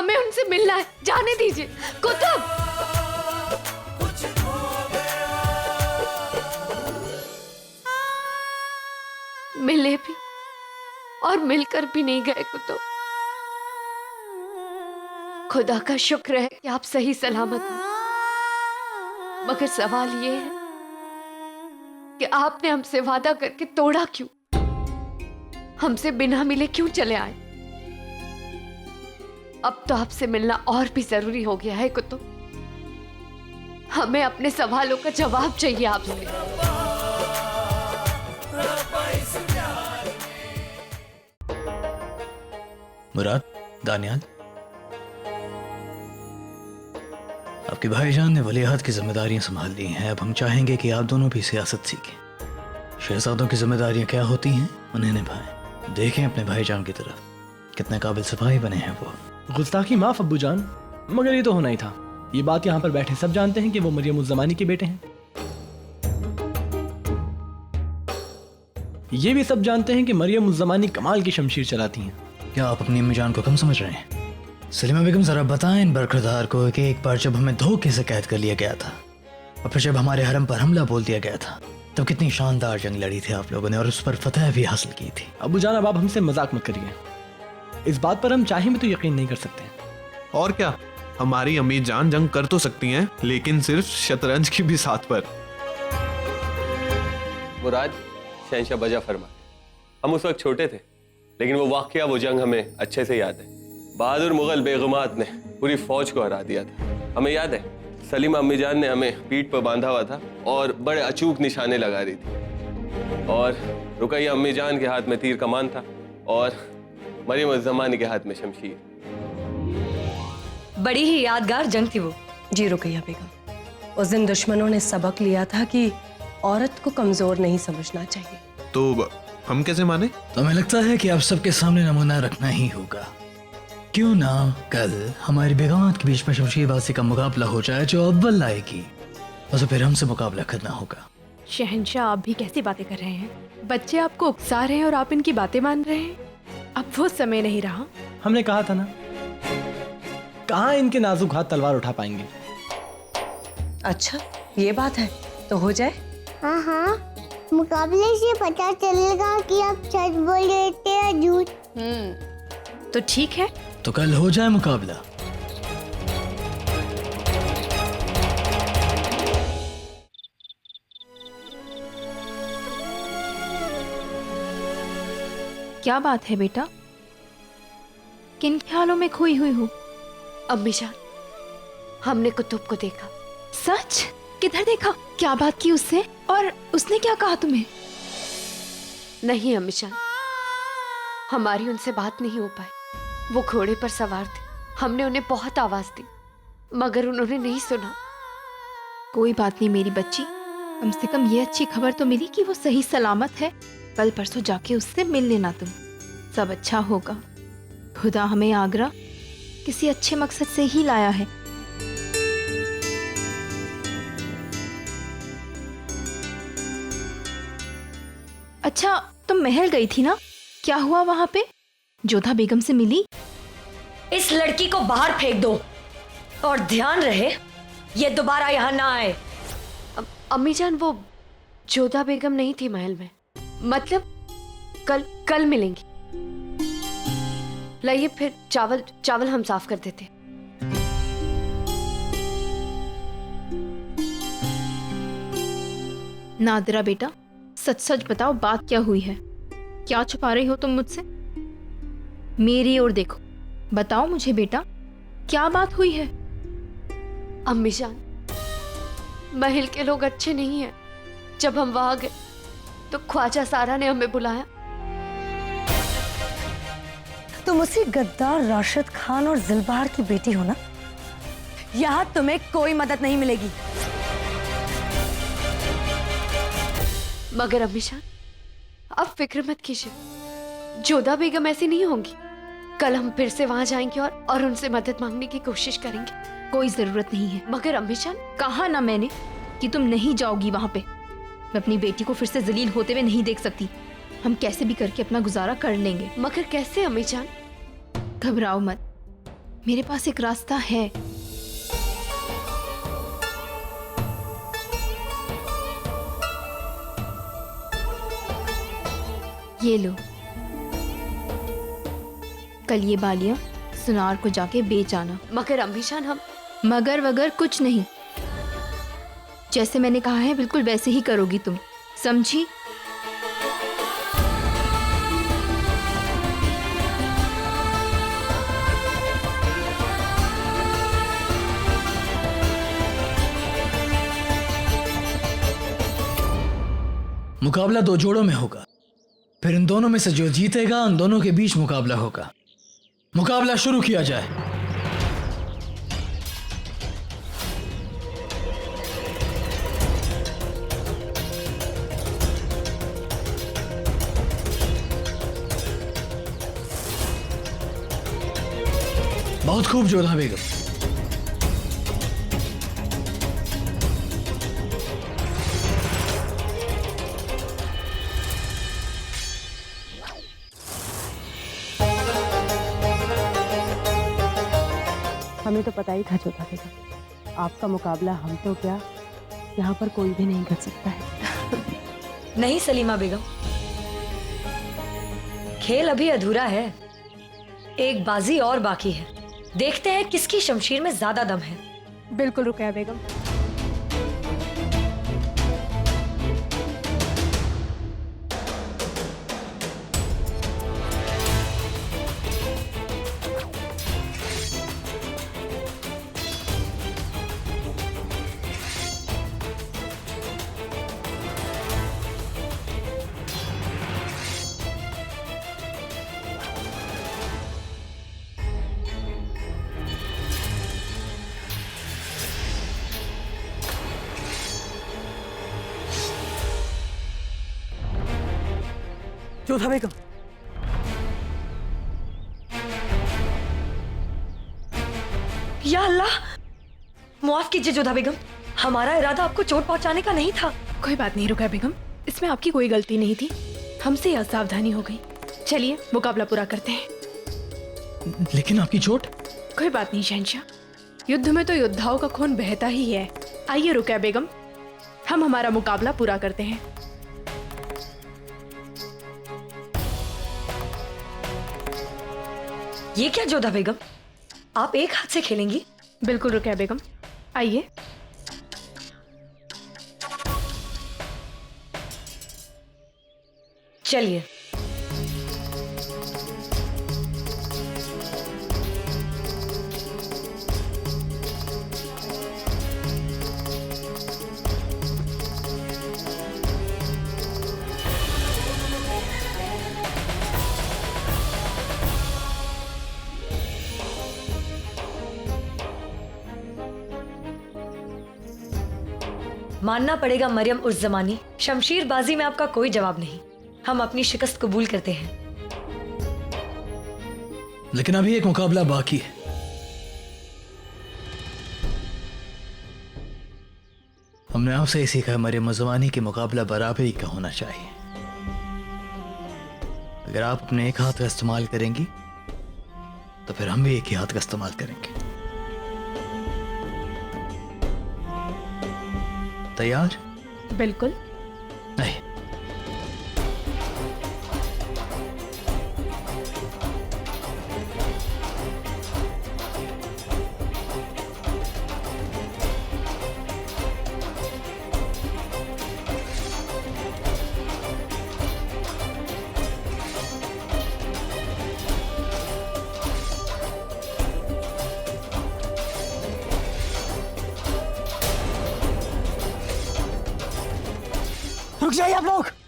हमें उनसे मिलना है, जाने दीजिए। कुतुब, मिले भी और मिलकर भी नहीं गए कुतुब। खुदा का शुक्र है कि आप सही सलामत हो, मगर सवाल ये है कि आपने हमसे वादा करके तोड़ा क्यों? हमसे बिना मिले क्यों चले आए? अब तो आपसे मिलना और भी जरूरी हो गया है कुतुब। हमें अपने सवालों का जवाब चाहिए आपसे। मुराद, दानियाल, आपके भाईजान ने वलीअहद की जिम्मेदारियां संभाल ली हैं। अब हम चाहेंगे कि आप दोनों भी सियासत सीखें। शहजादों की जिम्मेदारियां क्या होती हैं, उन्हें निभाएं। देखें अपने भाईजान की तरफ, कितने काबिल सिपाही बने हैं वो। गुस्ताखी माफ अब्बू जान, मगर ये तो होना ही था। ये बात यहाँ पर बैठे सब जानते हैं कि वो मरियम उज़ ज़मानी के बेटे हैं। ये भी सब जानते हैं कि मरियम उज़ ज़मानी कमाल की शमशीर चलाती हैं। क्या आप अपनी अम्मी जान को कम समझ रहे हैं? सलीमा बेगम, जरा बताएं इन बरखुरदार को कि एक बार जब हमें धोखे से कैद कर लिया गया था और फिर जब हमारे हरम पर हमला बोल दिया गया था, तब कितनी शानदार जंग लड़ी थी आप लोगों ने और उस पर फतह भी हासिल की थी। अब्बू जान, अब आप हमसे मजाक मत करिए। इस बात पर हम चाहें भी तो यकीन नहीं कर सकते। और क्या, हमारी अम्मी जान जंग कर तो सकती हैं, लेकिन सिर्फ शतरंज की भी साथ पर। मुराद, शहंशाह बजा फरमा। हम उस वक्त छोटे थे, लेकिन वो वाकया, वो जंग हमें अच्छे से याद है। बहादुर मुगल बेगमात ने पूरी फौज को हरा दिया था। हमें याद है सलीमा अम्मी जान ने हमें पीठ पर बांधा हुआ था और बड़े अचूक निशाने लगा रही थी, और रुकैया अम्मी जान के हाथ में तीर कमान था और मरियम उज़ ज़मानी के हाथ में शमशीर। बड़ी ही यादगार जंग थी वो। जी रुकैया बेगम, उस दिन दुश्मनों ने सबक लिया था कि औरत को कमजोर नहीं समझना चाहिए। तो हम कैसे माने? तो हमें लगता है कि आप सबके सामने नमूना रखना ही होगा। क्यों ना कल हमारी बेगमात के बीच में शमशीरबाजी का मुकाबला हो जाए, जो अव्वल लाएगी उसे फिर हमसे मुकाबला करना होगा। शहंशाह, आप भी कैसी बातें कर रहे हैं? बच्चे आपको उकसा रहे हैं और आप इनकी बातें मान रहे हैं। अब वो समय नहीं रहा। हमने कहा था ना, कहाँ इनके नाजुक हाथ तलवार उठा पाएंगे। अच्छा ये बात है, तो हो जाए। हाँ हाँ, मुकाबले से पता चलेगा कि आप सच बोल रहे थे या झूठ। तो ठीक है, तो कल हो जाए मुकाबला। क्या बात है बेटा? किन ख्यालों में खोई हुई हो? अम्मी जान, हमने कुतुब को देखा। सच? किधर देखा? क्या बात की उससे और उसने क्या कहा तुम्हें? नहीं अम्मी जान, हमारी उनसे बात नहीं हो पाई। वो घोड़े पर सवार थे, हमने उन्हें बहुत आवाज दी, मगर उन्होंने नहीं सुना। कोई बात नहीं मेरी बच्ची, कम से कम ये अच्छी खबर तो मिली कि वो सही सलामत है। कल परसों जाके उससे मिल लेना तुम, सब अच्छा होगा। खुदा हमें आगरा किसी अच्छे मकसद से ही लाया है। अच्छा, तुम महल गई थी ना, क्या हुआ वहां पे? जोधा बेगम से मिली? इस लड़की को बाहर फेंक दो और ध्यान रहे ये दोबारा यहाँ ना आए। अम्मी जान, वो जोधा बेगम नहीं थी महल में। मतलब कल मिलेंगी। लाइए फिर चावल हम साफ कर देते। नादिरा बेटा, सच सच बताओ, बात क्या हुई है? क्या छुपा रही हो तुम मुझसे? मेरी ओर देखो, बताओ मुझे बेटा, क्या बात हुई है? अम्मी जान, महल के लोग अच्छे नहीं हैं। जब हम वहां गए तो ख्वाजा सारा ने हमें बुलाया। तुम उसी गद्दार राशिद खान और जिलबार की बेटी हो ना? यहाँ तुम्हें कोई मदद नहीं मिलेगी। मगर अम्मी जान, अब फिक्र मत कीजिए, जोधा बेगम ऐसी नहीं होंगी। कल हम फिर से वहां जाएंगे और उनसे मदद मांगने की कोशिश करेंगे। कोई जरूरत नहीं है। मगर अम्मी जान, कहा ना मैंने कि तुम नहीं जाओगी वहां पे। मैं अपनी बेटी को फिर से जलील होते हुए नहीं देख सकती। हम कैसे भी करके अपना गुजारा कर लेंगे। मगर कैसे अम्मी जान? घबराओ मत, मेरे पास एक रास्ता है। ये लो, कल ये बालियां सुनार को जाके बेच आना। मगर अम्मी जान, हम मगर वगर कुछ नहीं, जैसे मैंने कहा है बिल्कुल वैसे ही करोगी तुम, समझी? मुकाबला 2 जोड़ों में होगा, फिर इन दोनों में से जो जीतेगा उन दोनों के बीच मुकाबला होगा। मुकाबला शुरू किया जाए। बहुत खूब जोधा बेगम। हमें तो पता ही था जोधा बेगम, आपका मुकाबला हम तो क्या, यहाँ पर कोई भी नहीं कर सकता है। नहीं सलीमा बेगम, खेल अभी अधूरा है, एक बाजी और बाकी है। देखते हैं किसकी शमशीर में ज्यादा दम है। बिल्कुल रुकैया बेगम। जोधा बेगम, या अल्लाह, माफ कीजिए जोधा बेगम, हमारा इरादा आपको चोट पहुंचाने का नहीं था। कोई बात नहीं रुकैया बेगम, इसमें आपकी कोई गलती नहीं थी, हमसे असावधानी हो गई। चलिए मुकाबला पूरा करते हैं। लेकिन आपकी चोट? कोई बात नहीं शहंशाह, युद्ध में तो योद्धाओं का खून बहता ही है। आइए रुकैया बेगम, हम हमारा मुकाबला पूरा करते हैं। ये क्या जोधा बेगम, आप एक हाथ से खेलेंगी? बिल्कुल रुकैया बेगम, आइए। चलिए। मानना पड़ेगा मरियम उस जमानी, शमशीर बाजी में आपका कोई जवाब नहीं। हम अपनी शिकस्त कबूल करते हैं। लेकिन अभी एक मुकाबला बाकी है। हमने आपसे ही सीखा मरियम उज़्ज़मानी के मुकाबला बराबरी का होना चाहिए। अगर आप अपने एक हाथ का इस्तेमाल करेंगी तो फिर हम भी एक ही हाथ का इस्तेमाल करेंगे। तैयार? बिल्कुल। नहीं, रुक जाइए आप लोग।